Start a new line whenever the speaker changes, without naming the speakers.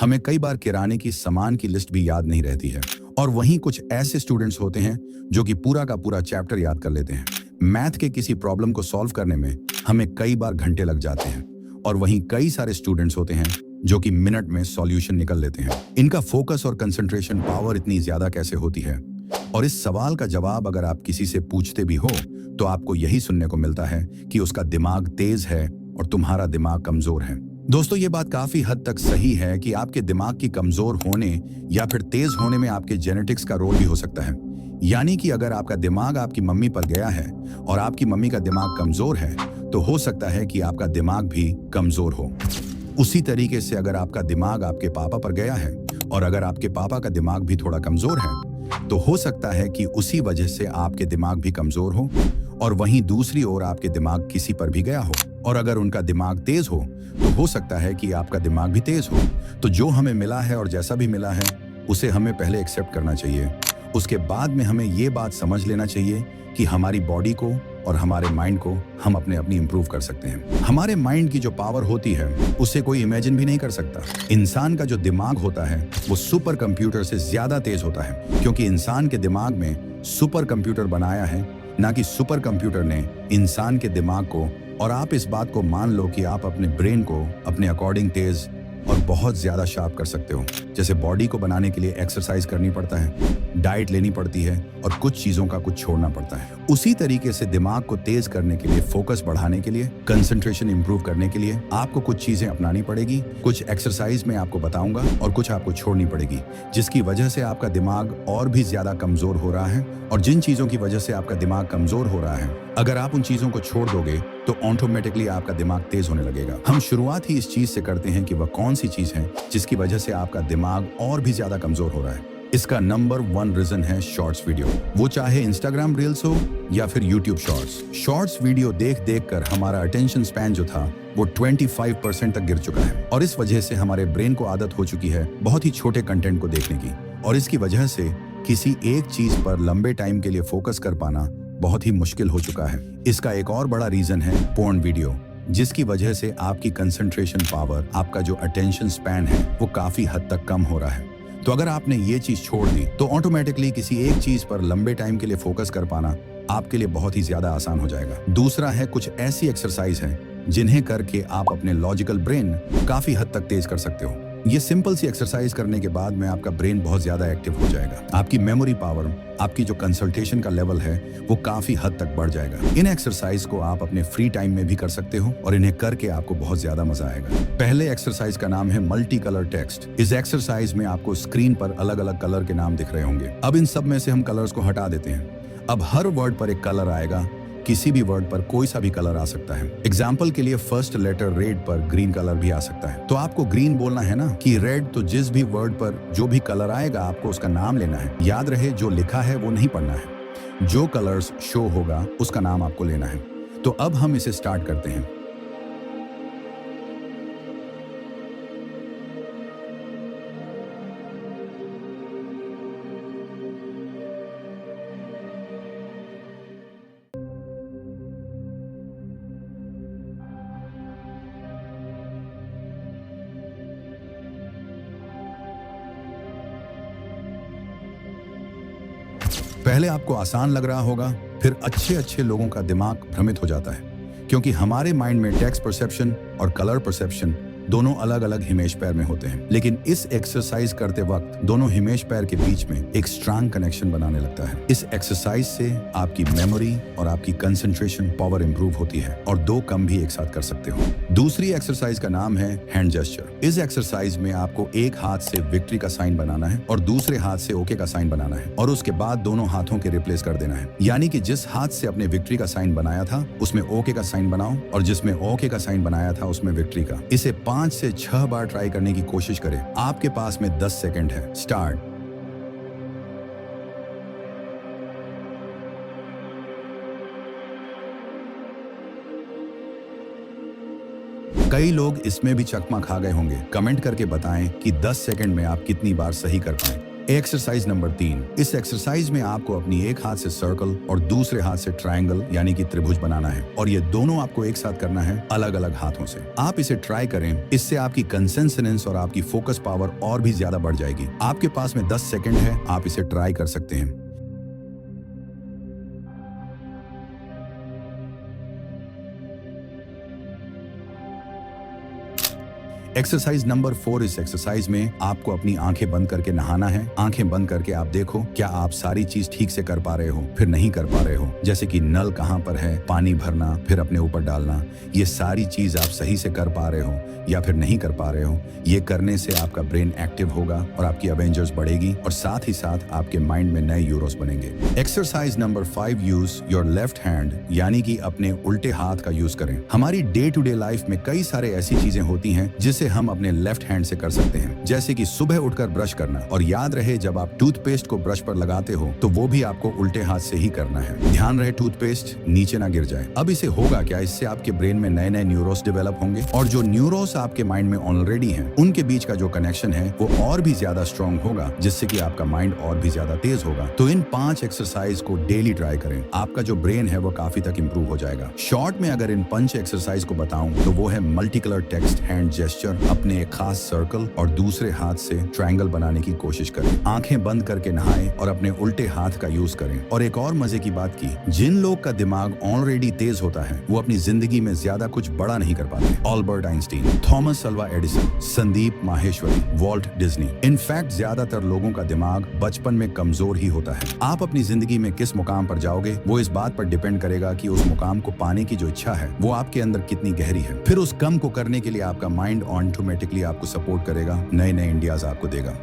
हमें कई बार किराने की सामान की लिस्ट भी याद नहीं रहती है। और वहीं कुछ ऐसे स्टूडेंट्स होते हैं जो कि पूरा का पूरा चैप्टर याद कर लेते हैं। मैथ के किसी प्रॉब्लम को सॉल्व करने में हमें कई बार घंटे लग जाते हैं। और वहीं कई सारे स्टूडेंट्स होते हैं जो कि मिनट में सॉल्यूशन निकल लेते हैं। इनका फोकस और कंसंट्रेशन पावर इतनी ज्यादा कैसे होती है? और इस सवाल का जवाब अगर आप किसी से पूछते भी हो तो आपको यही सुनने को मिलता है कि उसका दिमाग तेज है और तुम्हारा दिमाग कमजोर है। दोस्तों, ये बात काफी हद तक सही है कि आपके दिमाग की कमजोर होने या फिर तेज होने में आपके जेनेटिक्स का रोल भी हो सकता है। यानी कि अगर आपका दिमाग आपकी मम्मी पर गया है और आपकी मम्मी का दिमाग कमजोर है तो हो सकता है कि आपका दिमाग भी कमजोर हो। उसी तरीके से अगर आपका दिमाग आपके पापा पर गया है और अगर आपके पापा का दिमाग भी थोड़ा कमजोर है तो हो सकता है कि उसी वजह से आपके दिमाग भी कमजोर हो। और वहीं दूसरी ओर आपके दिमाग किसी पर भी गया हो और अगर उनका दिमाग तेज हो तो हो सकता है कि आपका दिमाग भी तेज हो। तो जो हमें मिला है और जैसा भी मिला है उसे हमें पहले एक्सेप्ट करना चाहिए। उसके बाद में हमें ये बात समझ लेना चाहिए कि हमारी बॉडी को और हमारे माइंड को हम अपनी इंप्रूव कर सकते हैं। हमारे माइंड की जो पावर होती है उसे कोई इमेजिन भी नहीं कर सकता। इंसान का जो दिमाग होता है वो सुपर कंप्यूटर से ज्यादा तेज होता है, क्योंकि इंसान के दिमाग में सुपर कंप्यूटर बनाया है, ना कि सुपर कंप्यूटर ने इंसान के दिमाग को। और आप इस बात को मान लो कि आप अपने ब्रेन को अपने अकॉर्डिंग तेज और बहुत ज्यादा शार्प कर सकते हो। जैसे बॉडी को बनाने के लिए एक्सरसाइज करनी पड़ता है, डाइट लेनी पड़ती है और कुछ चीजों का कुछ छोड़ना पड़ता है, उसी तरीके से दिमाग को तेज करने के लिए, फोकस बढ़ाने के लिए, कंसंट्रेशन इंप्रूव करने के लिए आपको कुछ चीजें अपनानी पड़ेगी। कुछ एक्सरसाइज में आपको बताऊंगा और कुछ आपको छोड़नी पड़ेगी, जिसकी वजह से आपका दिमाग और भी ज्यादा कमजोर हो रहा है। और जिन चीजों की वजह से आपका दिमाग कमजोर हो रहा है, अगर आप उन चीजों को छोड़ दोगे तो ऑटोमेटिकली आपका दिमाग तेज होने लगेगा। हम शुरुआत ही इस चीज से करते हैं कि वह कौन सी चीज है जिसकी वजह से आपका दिमाग और भी ज्यादा कमजोर हो रहा है। इसका नंबर 1 रीजन है शॉर्ट्स वीडियो। वो चाहे इंस्टाग्राम रील्स हो या फिर यूट्यूब शॉर्ट्स। शॉर्ट्स वीडियो देख देख कर हमारा अटेंशन स्पैन जो था वो 25% तक गिर चुका है। और इस वजह से हमारे ब्रेन को आदत हो चुकी है बहुत ही छोटे कंटेंट को देखने की। और इसकी वजह से किसी एक चीज पर लंबे टाइम के लिए फोकस कर पाना बहुत ही मुश्किल हो चुका है। इसका एक और बड़ा रीजन है पोर्न वीडियो, जिसकी वजह से आपकी कंसंट्रेशन पावर, आपका जो अटेंशन स्पैन है वो काफी हद तक कम हो रहा है। तो अगर आपने ये चीज छोड़ दी तो ऑटोमेटिकली किसी एक चीज पर लंबे टाइम के लिए फोकस कर पाना आपके लिए बहुत ही ज्यादा आसान हो जाएगा। दूसरा है कुछ ऐसी एक्सरसाइज है जिन्हें करके आप अपने लॉजिकल ब्रेन काफी हद तक तेज कर सकते हो। ये सिंपल सी एक्सरसाइज करने के बाद में आपका ब्रेन बहुत ज्यादा एक्टिव हो जाएगा। आपकी मेमोरी पावर, आपकी जो कंसंट्रेशन का लेवल है वो काफी हद तक बढ़ जाएगा। इन एक्सरसाइज को आप अपने फ्री टाइम में भी कर सकते हो और इन्हें करके आपको बहुत ज्यादा मजा आएगा। पहले एक्सरसाइज का नाम है मल्टी कलर टेक्स्ट। इस एक्सरसाइज में आपको स्क्रीन पर अलग अलग कलर के नाम दिख रहे होंगे। अब इन सब में से हम कलर्स को हटा देते हैं। अब हर वर्ड पर एक कलर आएगा। किसी भी वर्ड पर कोई सा भी कलर आ सकता है। एग्जाम्पल के लिए फर्स्ट लेटर रेड पर ग्रीन कलर भी आ सकता है। तो आपको ग्रीन बोलना है ना कि रेड, तो जिस भी वर्ड पर जो भी कलर आएगा आपको उसका नाम लेना है। याद रहे जो लिखा है वो नहीं पढ़ना है, जो कलर्स शो होगा उसका नाम आपको लेना है। तो अब हम इसे स्टार्ट करते हैं। पहले आपको आसान लग रहा होगा, फिर अच्छे अच्छे लोगों का दिमाग भ्रमित हो जाता है, क्योंकि हमारे माइंड में टेक्स्ट परसेप्शन और कलर परसेप्शन दोनों अलग अलग हिमेश पैर में होते हैं। लेकिन इस एक्सरसाइज करते वक्त दोनों हिमेश पैर के बीच में एक स्ट्रांग कनेक्शन बनाने लगता है। इस एक्सरसाइज से आपकी मेमोरी और आपकी कंसंट्रेशन पावर इंप्रूव होती है और 2 काम भी एक साथ कर सकते हो। दूसरी एक्सरसाइज का नाम है हैंड जेस्चर। इस एक्सरसाइज में आपको एक हाथ से विक्ट्री का साइन बनाना है और दूसरे हाथ से ओके का साइन बनाना है और उसके बाद दोनों हाथों के रिप्लेस कर देना है। यानी कि जिस हाथ से अपने विक्ट्री का साइन बनाया था उसमें ओके का साइन बनाओ और जिसमें ओके का साइन बनाया था उसमें विक्ट्री का। इसे 5 से 6 बार ट्राई करने की कोशिश करें। आपके पास में 10 सेकंड है। स्टार्ट। कई लोग इसमें भी चकमा खा गए होंगे। कमेंट करके बताएं कि 10 सेकंड में आप कितनी बार सही कर पाए। Exercise number 3। इस एक्सरसाइज में आपको अपनी एक हाथ से सर्कल और दूसरे हाथ से ट्रायंगल यानी कि त्रिभुज बनाना है और ये दोनों आपको एक साथ करना है अलग अलग हाथों से। आप इसे ट्राई करें, इससे आपकी कंसेंट्रेशन और आपकी फोकस पावर और भी ज्यादा बढ़ जाएगी। आपके पास में 10 सेकंड है, आप इसे ट्राई कर सकते हैं। Exercise number 4। इस एक्सरसाइज में आपको अपनी आंखें बंद करके नहाना है। आंखें बंद करके आप देखो क्या आप सारी चीज ठीक से कर पा रहे हो, फिर नहीं कर पा रहे हो, जैसे कि नल कहां पर है, पानी भरना, फिर अपने ऊपर डालना, ये सारी चीज आप सही से कर पा रहे हो या फिर नहीं कर पा रहे हो। ये करने से आपका ब्रेन एक्टिव होगा और आपकी अवेंजर्स बढ़ेगी और साथ ही साथ आपके माइंड में नए यूरोस बनेंगे। Exercise number 5। Use your left hand यानी कि अपने उल्टे हाथ का यूज करें। हमारी डे टू डे लाइफ में कई सारे ऐसी चीजें होती हैं जिसे हम अपने लेफ्ट हैंड से कर सकते हैं, जैसे कि सुबह उठकर ब्रश करना। और याद रहे जब आप टूथपेस्ट को ब्रश पर लगाते हो तो वो भी आपको उल्टे हाथ से ही करना है। ध्यान रहे टूथपेस्ट नीचे ना गिर जाए। अब इसे होगा क्या, इससे आपके ब्रेन में नए नए न्यूरोस डेवलप होंगे और जो न्यूरोस आपके माइंड में ऑलरेडी हैं उनके बीच का जो कनेक्शन है वो और भी ज्यादा स्ट्रॉन्ग होगा, जिससे कि आपका माइंड और भी ज्यादा तेज होगा। तो इन 5 एक्सरसाइज को डेली ट्राई करें, आपका जो ब्रेन है वो काफी तक इंप्रूव हो जाएगा। शॉर्ट में अगर इन 5 एक्सरसाइज को बताऊं तो वो है multi colour text hand gesture, अपने एक खास सर्कल और दूसरे हाथ से ट्रायंगल बनाने की कोशिश करें, आंखें बंद करके नहाएं और अपने उल्टे हाथ का यूज करें। और एक और मजे की बात की, जिन लोग का दिमाग ऑलरेडी तेज होता है वो अपनी जिंदगी में ज्यादा कुछ बड़ा नहीं कर पाते। Albert Einstein, Thomas Alva Edison, Sandeep Maheshwari, Walt Disney. In fact ज्यादातर लोगों का दिमाग बचपन में कमजोर ही होता है। आप अपनी जिंदगी में किस मुकाम पर जाओगे वो इस बात पर डिपेंड करेगा कि उस मुकाम को पाने की जो इच्छा है वो आपके अंदर कितनी गहरी है। फिर उस कम को करने के लिए आपका माइंड ऑटोमेटिकली आपको सपोर्ट करेगा, नए नए इंडियाज आपको देगा।